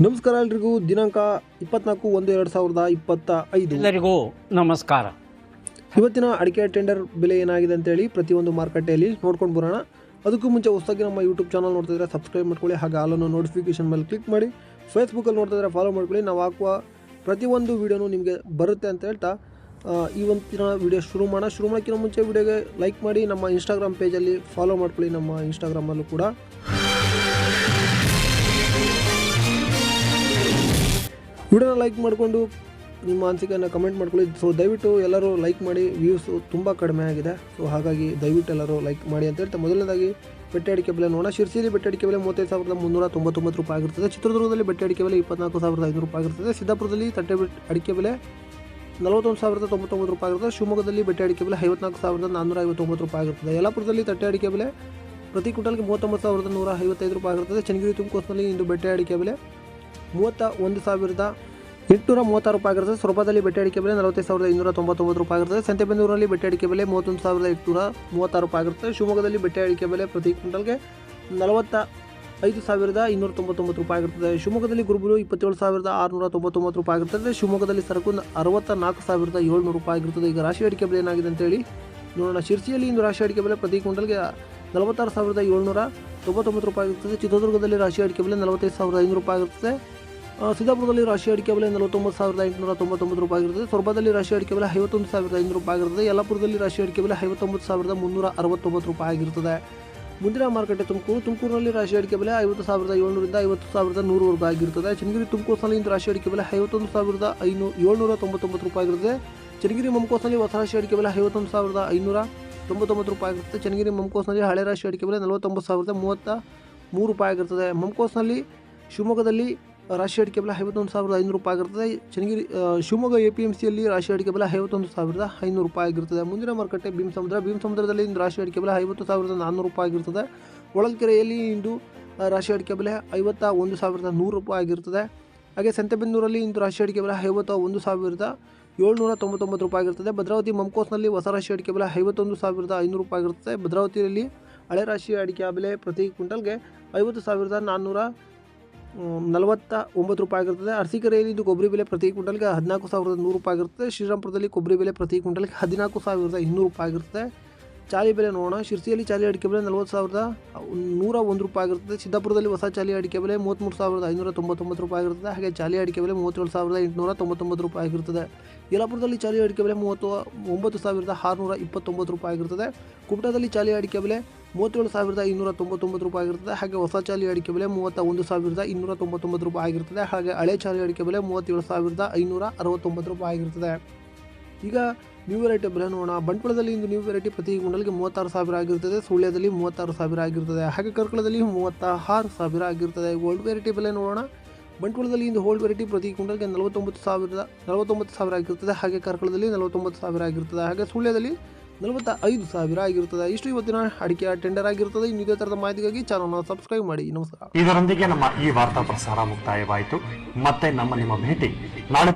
ನಮಸ್ಕಾರ ಎಲ್ರಿಗೂ. ದಿನಾಂಕ 24/1/2025 ಎಲ್ಲರಿಗೂ ನಮಸ್ಕಾರ. ಇವತ್ತಿನ ಅಡಿಕೆ ಟೆಂಡರ್ ಬೆಲೆ ಏನಾಗಿದೆ ಅಂತೇಳಿ ಪ್ರತಿಯೊಂದು ಮಾರುಕಟ್ಟೆಯಲ್ಲಿ ನೋಡ್ಕೊಂಡು ಬರೋಣ. ಅದಕ್ಕೂ ಮುಂಚೆ ಹೊಸದಾಗಿ ನಮ್ಮ ಯೂಟ್ಯೂಬ್ ಚಾನಲ್ ನೋಡ್ತಿದ್ರೆ ಸಬ್ಸ್ಕ್ರೈಬ್ ಮಾಡ್ಕೊಳ್ಳಿ, ಹಾಗೆ ಆಲನ್ನು ನೋಟಿಫಿಕೇಶನ್ ಮೇಲೆ ಕ್ಲಿಕ್ ಮಾಡಿ. ಫೇಸ್ಬುಕ್ಕಲ್ಲಿ ನೋಡ್ತಿದ್ರೆ ಫಾಲೋ ಮಾಡ್ಕೊಳ್ಳಿ. ನಾವು ಹಾಕುವ ಪ್ರತಿಯೊಂದು ವೀಡಿಯೋನು ನಿಮಗೆ ಬರುತ್ತೆ ಅಂತ ಹೇಳ್ತಾ ಇವತ್ತಿನ ವೀಡಿಯೋ ಶುರು ಮಾಡೋಕ್ಕಿಂತ ಮುಂಚೆ ವೀಡಿಯೋಗೆ ಲೈಕ್ ಮಾಡಿ. ನಮ್ಮ ಇನ್ಸ್ಟಾಗ್ರಾಮ್ ಪೇಜಲ್ಲಿ ಫಾಲೋ ಮಾಡ್ಕೊಳ್ಳಿ. ನಮ್ಮ ಇನ್ಸ್ಟಾಗ್ರಾಮಲ್ಲೂ ಕೂಡ ವಿಡಿಯೋನ ಲೈಕ್ ಮಾಡಿಕೊಂಡು ನಿಮ್ಮ ಅನಿಸಿಕೆಯನ್ನು ಕಮೆಂಟ್ ಮಾಡ್ಕೊಳ್ಳಿ. ಸೊ ದಯವಿಟ್ಟು ಎಲ್ಲರೂ ಲೈಕ್ ಮಾಡಿ. ವ್ಯೂಸ್ ತುಂಬ ಕಡಿಮೆ ಆಗಿದೆ, ಸೊ ಹಾಗಾಗಿ ದಯವಿಟ್ಟು ಎಲ್ಲರೂ ಲೈಕ್ ಮಾಡಿ ಅಂತ ಹೇಳ್ತಾ ಮೊದಲನೇದಾಗಿ ಬೆಟ್ಟೆ ಅಡಿಕೆ ಬೆಲೆ ನೋಡೋಣ. ಶಿರ್ಸಿಯಲ್ಲಿ ಬೆಟ್ಟೆ ಅಡಿಕೆ ಬೆಲೆ 35,399 ರೂಪಾಯಿ ಆಗಿರ್ತದೆ. ಚಿತ್ರದುರ್ಗದಲ್ಲಿ ಬೆಟ್ಟೆ ಅಡಿಕೆ ಬೆಲೆ 24,500 ರೂಪಾಯಿ ಆಗಿರ್ತದೆ. ಸಿದ್ದಾಪುರದಲ್ಲಿ ತಟ್ಟೆ ಅಡಿಕೆ ಬೆಲೆ 41,099 ರೂಪಾಯಿ ಆಗಿರ್ತದೆ. ಶಿವಮೊಗ್ಗದಲ್ಲಿ ಬೆಟ್ಟೆ ಅಡಿಕೆ ಬೆಲೆ 54,459 ರೂಪಾಯಿ ಆಗಿರ್ತದೆ. ಯಲ್ಲಾಪುರದಲ್ಲಿ ತಟ್ಟೆ ಅಡಿಕೆ ಬೆಲೆ ಪ್ರತಿ ಕ್ವಿಂಟಲ್ಗೆ 39,155 ರೂಪಾಯಿ ಆಗಿರ್ತದೆ. ಚನ್ನಗಿರಿ ತುಮಕೂರಿನಲ್ಲಿ ಇಂದು ಬೆಟ್ಟೆ ಅಡಿಕೆ ಬೆಲೆ 31,836 ರೂಪಾಯಿ ಆಗಿರ್ತದೆ. ಸೊರಬದಲ್ಲಿ ಬೆಟ್ಟೆ ಅಡಿಕೆ ಬೆಲೆ 45,599 ರೂಪಾಯಿ ಆಗಿರ್ತದೆ. ಸಂತೆಬೆನ್ನೂರಿನಲ್ಲಿ ಬೆಟ್ಟೆ ಅಡಿಕೆ ಬೆಲೆ 31,836 ರೂಪಾಯಿ ಆಗಿರ್ತದೆ. ಶಿವಮೊಗ್ಗದಲ್ಲಿ ಬೆಟ್ಟೆ ಅಡಿಕೆ ಬೆಲೆ ಪ್ರತಿ ಕ್ವಿಂಟಲ್ಗೆ 45,299 ರೂಪಾಯಿ ಆಗಿರ್ತದೆ. ಶಿವಮೊಗ್ಗದಲ್ಲಿ ಗುರುಬುಲು 27,699 ರೂಪಾಯಿ ಆಗಿರ್ತದೆ. ಶಿವಮೊಗ್ಗದಲ್ಲಿ ಸರಕು 64,700 ರೂಪಾಯಿ ಆಗಿರ್ತದೆ. ಈಗ ರಾಶಿ ಅಡಿಕೆ ಬೆಲೆ ಏನಾಗಿದೆ ಅಂತೇಳಿ ನೋಡೋಣ. ಶಿರ್ಸಿಯಲ್ಲಿ ಇಂದು ರಾಶಿ ಅಡಿಕೆ ಬೆಲೆ ಪ್ರತಿ ಕ್ವಿಂಟಲ್ಗೆ 46,799 ರೂಪಾಯಿ ಆಗಿರ್ತದೆ. ಚಿತ್ರದುರ್ಗದಲ್ಲಿ ರಾಶಿ ಅಡಿಕೆ ಬೆಲೆ 45,500 ರೂಪಾಯಿ ಆಗಿರ್ತದೆ. ಸಿದ್ದಾಪುರದಲ್ಲಿ ರಾಶಿ ಅಡಿಕೆ ಬೆಲೆ 49,899 ರೂಪಾಯಿ ಆಗಿರ್ತದೆ. ಸೊರಬದಲ್ಲಿ ರಾಶಿ ಅಡಿಕೆ ಬೆಲೆ 51,500 ರೂಪಾಯಿ ಆಗಿರ್ತದೆ. ಯಲ್ಲಾಪುರದಲ್ಲಿ ರಾಶಿ ಅಡಿಕೆ ಬೆಲೆ 59,369 ರೂಪಾಯಿ ಆಗಿರ್ತದೆ. ಮುಂದಿನ ಮಾರುಕಟ್ಟೆ ತುಮಕೂರಿನಲ್ಲಿ ರಾಶಿ ಅಡಿಕೆ ಬೆಲೆ 50,700ರಿಂದ 50,100 ರೂಪಾಯಿ ಆಗಿರ್ತದೆ. ಚನ್ನಗಿರಿ ತುಮಕೂರಿನಲ್ಲಿ ಇಂದು ರಾಶಿ ಅಡಿಕೆ ಬೆಲೆ 51,799 ರೂಪಾಯಿ ಆಗಿರ್ತದೆ. ಚನ್ನಗಿರಿ ಮಂಕೋಸ್ನಲ್ಲಿ ಹೊಸ ರಾಶಿ ಅಡಿಕೆ ಬೆಲೆ 51,599 ರೂಪಾಯಿ ಆಗಿರ್ತದೆ. ಚನ್ನಗಿರಿ ಮಂಕೋಸ್ನಲ್ಲಿ ಹಳೆ ರಾಶಿ ಅಡಿಕೆ ಬೆಲೆ 49,033 ರೂಪಾಯಿ ಆಗಿರ್ತದೆ. ಮಂಕೋಸ್ನಲ್ಲಿ ಶಿವಮೊಗ್ಗದಲ್ಲಿ ರಾಶಿ ಅಡಿಕೆ ಬೆಲೆ 51,500 ರೂಪಾಯಿ ಆಗಿರ್ತದೆ. ಶಿವಮೊಗ್ಗ APMCಯಲ್ಲಿ ರಾಶಿ ಅಡಿಕೆ ಬೆಲೆ 51,500 ರೂಪಾಯಿ ಆಗಿರ್ತದೆ. ಮುಂದಿನ ಮಾರುಕಟ್ಟೆ ಭೀಮಸಮುದ್ರದಲ್ಲಿ ಇಂದು ರಾಶಿ ಅಡಿಕೆ ಬೆಲೆ 50,400 ರೂಪಾಯಿ ಆಗಿರ್ತದೆ. ಹೊಳಲ್ಕೆರೆಯಲ್ಲಿ ಇಂದು ರಾಶಿ ಅಡಿಕೆ ಬೆಲೆ 51,100 ರೂಪಾಯಿ ಆಗಿರ್ತದೆ. ಹಾಗೆ ಸಂತೆಬೆನ್ನೂರಲ್ಲಿ ಇಂದು ರಾಶಿ ಅಡಿಕೆ ಬೆಲೆ 51,799 ರೂಪಾಯಿ ಆಗಿರ್ತದೆ. ಭದ್ರಾವತಿ ಮಂಕೋಸ್ನಲ್ಲಿ ಹೊಸ ರಾಶಿ ಅಡಿಕೆ ಬೆಲೆ 51,500 ರೂಪಾಯಿ ಆಗಿರ್ತದೆ. ಭದ್ರಾವತಿಯಲ್ಲಿ ಹಳೆ ರಾಶಿ ಅಡಿಕೆ ಬೆಲೆ ಪ್ರತಿ ಕ್ವಿಂಟಲ್ಗೆ 50,449 ರೂಪಾಯಿ ಆಗಿರ್ತದೆ. ಅರಸೀಕೆರೆಯಲ್ಲಿ ಇಂದು ಕೊಬ್ಬರಿ ಬೆಲೆ ಪ್ರತಿ ಕ್ವಿಂಟಲ್ಗೆ 14,100 ರೂಪಾಯಿ ಆಗಿರ್ತದೆ. ಶ್ರೀರಾಮಪುರದಲ್ಲಿ ಕೊಬ್ಬರಿ ಬೆಲೆ ಪ್ರತಿ ಕ್ವಿಂಟಲ್ಗೆ 14,200 ರೂಪಾಯಿ ಆಗಿರ್ತದೆ. ಚಾಲಿ ಬೆಲೆ ನೋಡೋಣ. ಶಿರ್ಸಿಯಲ್ಲಿ ಚಾಲಿ ಅಡಿಕೆ ಬೆಲೆ 40,101 ರೂಪಾಯಿ ಆಗಿರ್ತದೆ. ಸಿದ್ದಾಪುರದಲ್ಲಿ ಹೊಸ ಚಾಲಿ ಅಡಿಕೆ ಬೆಲೆ 33,599 ರೂಪಾಯಿ ಆಗಿರ್ತದೆ. ಹಾಗೆ ಚಾಲಿ ಅಡಿಕೆ ಬೆಲೆ 37,899 ರೂಪಾಯಿ ಆಗಿರ್ತದೆ. ಯಲ್ಲಾಪುರದಲ್ಲಿ ಚಾಲಿ ಅಡಿಕೆ ಬೆಲೆ 39,629 ರೂಪಾಯಿ ಆಗಿರ್ತದೆ. ಕುಮಟಾದಲ್ಲಿ ಚಾಲಿ ಅಡಿಕೆ ಬೆಲೆ 37,299 ರೂಪಾಯಿ ಆಗಿರ್ತದೆ. ಹಾಗೆ ಹೊಸ ಚಾಲಿ ಅಡಿಕೆ ಬೆಲೆ 31,299 ರೂಪಾಯಿ ಆಗಿರ್ತದೆ. ಹಾಗೆ ಹಳೆ ಚಾಲಿ ಅಡಿಕೆ ಬೆಲೆ 37,569 ರೂಪಾಯಿ ಆಗಿರ್ತದೆ. ಈಗ ನ್ಯೂ ವೆರೈಟಿ ಬೆಲೆ ನೋಡೋಣ. ಬಂಟ್ವಾಳದಲ್ಲಿ ಇಂದು ನ್ಯೂ ವೆರೈಟಿ ಪ್ರತಿ ಕ್ವಿಂಟಲ್ಗೆ 36,000 ಆಗಿರ್ತದೆ. ಸುಳ್ಯದಲ್ಲಿ 36,000 ಆಗಿರ್ತದೆ. ಹಾಗೆ ಕರ್ಕಳದಲ್ಲಿ 36,000 ಆಗಿರ್ತದೆ. ಓಲ್ಡ್ ವೆರೈಟಿ ಬೆಲೆ ನೋಡೋಣ. ಬಂಟ್ವಾಳದಲ್ಲಿ ಇಂದು ಓಲ್ಡ್ ವೆರೈಟಿ ಪ್ರತಿ ಕ್ವಿಂಟಲ್ಗೆ 49,000 ಆಗಿರ್ತದೆ. ಹಾಗೆ ಕರ್ಕಳದಲ್ಲಿ 49,000 ಆಗಿರ್ತದೆ. ಹಾಗೆ ಸುಳ್ಯದಲ್ಲಿ 45,000 ಆಗಿರ್ತದೆ. ಇಷ್ಟು ಇವತ್ತಿನ ಅಡಿಕೆ ಟೆಂಡರ್ ಆಗಿರ್ತದೆ. ಇನ್ನು ಇದೇ ಥರದ ಮಾಹಿತಿಗಾಗಿ ಚಾನಲ್ನ ಸಬ್ಸ್ಕ್ರೈಬ್ ಮಾಡಿ. ನಮಸ್ಕಾರ. ಇದರೊಂದಿಗೆ ನಮ್ಮ ಈ ವಾರ್ತಾ ಪ್ರಸಾರ ಮುಕ್ತಾಯವಾಯಿತು. ಮತ್ತೆ ನಿಮ್ಮ ಭೇಟಿ ನಾಳೆ.